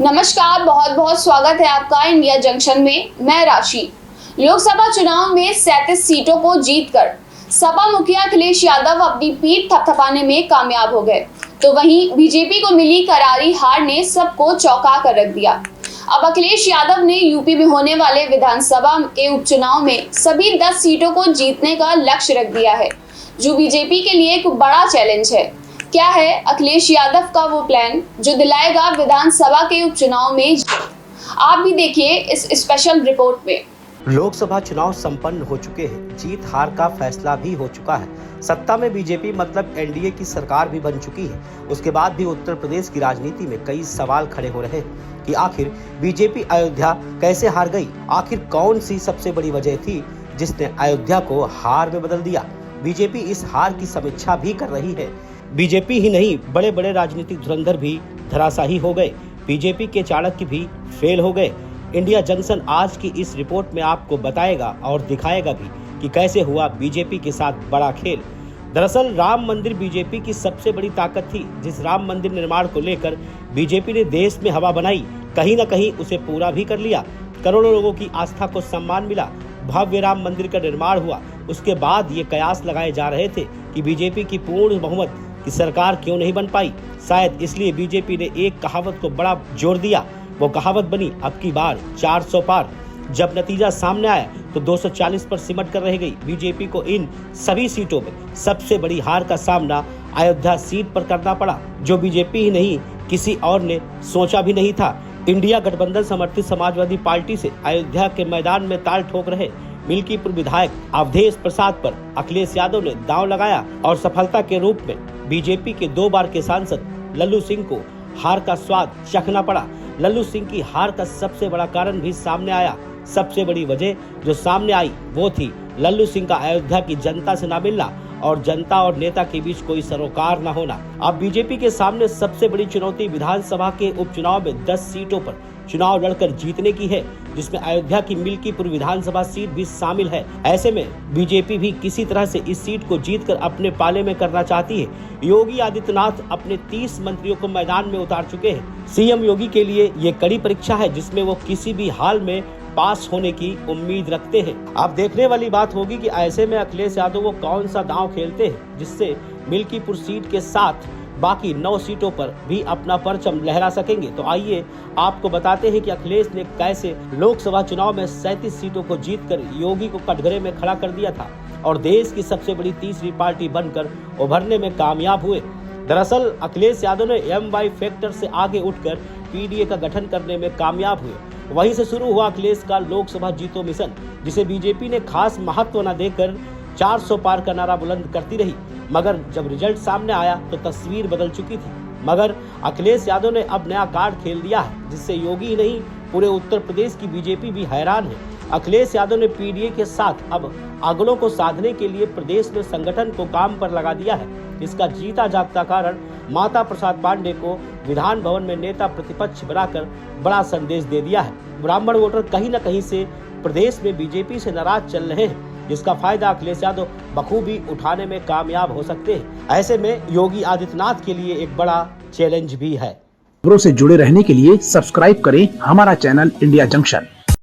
नमस्कार, बहुत बहुत स्वागत है आपका इंडिया जंक्शन में। मैं राशि। लोकसभा चुनाव में 37 सीटों को जीतकर सपा मुखिया अखिलेश यादव अपनी पीठ थपथपाने में कामयाब हो गए, तो वहीं बीजेपी को मिली करारी हार ने सबको चौंका कर रख दिया। अब अखिलेश यादव ने यूपी में होने वाले विधानसभा के उपचुनाव में सभी 10 सीटों को जीतने का लक्ष्य रख दिया है, जो बीजेपी के लिए एक बड़ा चैलेंज है। क्या है अखिलेश यादव का वो प्लान जो दिलाएगा विधानसभा के उपचुनाव में जीत? आप भी देखिए इस स्पेशल रिपोर्ट में। लोकसभा चुनाव संपन्न हो चुके हैं, जीत हार का फैसला भी हो चुका है। सत्ता में बीजेपी मतलब एनडीए की सरकार भी बन चुकी है। उसके बाद भी उत्तर प्रदेश की राजनीति में कई सवाल खड़े हो रहे हैं कि आखिर बीजेपी अयोध्या कैसे हार गई। आखिर कौन सी सबसे बड़ी वजह थी जिसने अयोध्या को हार में बदल दिया। बीजेपी इस हार की समीक्षा भी कर रही है। बीजेपी ही नहीं, बड़े बड़े राजनीतिक धुरंधर भी धराशायी हो गए। बीजेपी के चाणक्य भी फेल हो गए। इंडिया जंक्शन आज की इस रिपोर्ट में आपको बताएगा और दिखाएगा भी कि कैसे हुआ बीजेपी के साथ बड़ा खेल। दरअसल राम मंदिर बीजेपी की सबसे बड़ी ताकत थी। जिस राम मंदिर निर्माण को लेकर बीजेपी ने देश में हवा बनाई, कहीं न कहीं उसे पूरा भी कर लिया। करोड़ों लोगों की आस्था को सम्मान मिला। भव्य राम मंदिर का निर्माण हुआ। उसके बाद ये कयास लगाए जा रहे थे कि बीजेपी की पूर्ण बहुमत की सरकार क्यों नहीं बन पाई। शायद इसलिए बीजेपी ने एक कहावत को बड़ा जोर दिया। वो कहावत बनी अब की बार 400 पार। जब नतीजा सामने आया तो 240 पर सिमट कर रह गई। बीजेपी को इन सभी सीटों में सबसे बड़ी हार का सामना अयोध्या सीट पर करना पड़ा, जो बीजेपी ही नहीं किसी और ने सोचा भी नहीं था। इंडिया गठबंधन समर्थित समाजवादी पार्टी से अयोध्या के मैदान में ताल ठोक रहे मिल्कीपुर विधायक अवधेश प्रसाद पर अखिलेश यादव ने दांव लगाया और सफलता के रूप में बीजेपी के 2 बार के सांसद लल्लू सिंह को हार का स्वाद चखना पड़ा। लल्लू सिंह की हार का सबसे बड़ा कारण भी सामने आया। सबसे बड़ी वजह जो सामने आई वो थी लल्लू सिंह का अयोध्या की जनता से ना मिलना और जनता और नेता के बीच कोई सरोकार न होना। अब बीजेपी के सामने सबसे बड़ी चुनौती विधानसभा के उपचुनाव में 10 सीटों पर चुनाव लड़कर जीतने की है, जिसमें अयोध्या की मिल्कीपुर विधानसभा सीट भी शामिल है। ऐसे में बीजेपी भी किसी तरह से इस सीट को जीतकर अपने पाले में करना चाहती है। योगी आदित्यनाथ अपने 30 मंत्रियों को मैदान में उतार चुके हैं। सीएम योगी के लिए ये कड़ी परीक्षा है, जिसमें वो किसी भी हाल में पास होने की उम्मीद रखते हैं। अब देखने वाली बात होगी कि ऐसे में अखिलेश यादव वो कौन सा दांव खेलते हैं जिससे मिल्कीपुर सीट के साथ बाकी 9 सीटों पर भी अपना परचम लहरा सकेंगे। तो आइए आपको बताते हैं कि अखिलेश ने कैसे लोकसभा चुनाव में 37 सीटों को जीतकर योगी को कटघरे में खड़ा कर दिया था और देश की सबसे बड़ी तीसरी पार्टी बनकर उभरने में कामयाब हुए। दरअसल अखिलेश यादव ने MY फैक्टर से आगे उठकर PDA का गठन करने में कामयाब हुए। वहीं से शुरू हुआ अखिलेश का लोकसभा जीतो मिशन, जिसे बीजेपी ने खास महत्व न देकर 400 पार का नारा बुलंद करती रही। मगर जब रिजल्ट सामने आया तो तस्वीर बदल चुकी थी। मगर अखिलेश यादव ने अब नया कार्ड खेल दिया है, जिससे योगी ही नहीं पूरे उत्तर प्रदेश की बीजेपी भी हैरान है। अखिलेश यादव ने PDA के साथ अब अगलों को साधने के लिए प्रदेश में संगठन को काम पर लगा दिया है। इसका जीता जागता कारण माता प्रसाद पांडे को विधान भवन में नेता प्रतिपक्ष बनाकर बड़ा संदेश दे दिया है। ब्राह्मण वोटर कहीं न कहीं से प्रदेश में बीजेपी से नाराज चल रहे हैं, जिसका फायदा अखिलेश यादव बखूबी उठाने में कामयाब हो सकते हैं। ऐसे में योगी आदित्यनाथ के लिए एक बड़ा चैलेंज भी है। खबरों से जुड़े रहने के लिए सब्सक्राइब करें हमारा चैनल इंडिया जंक्शन।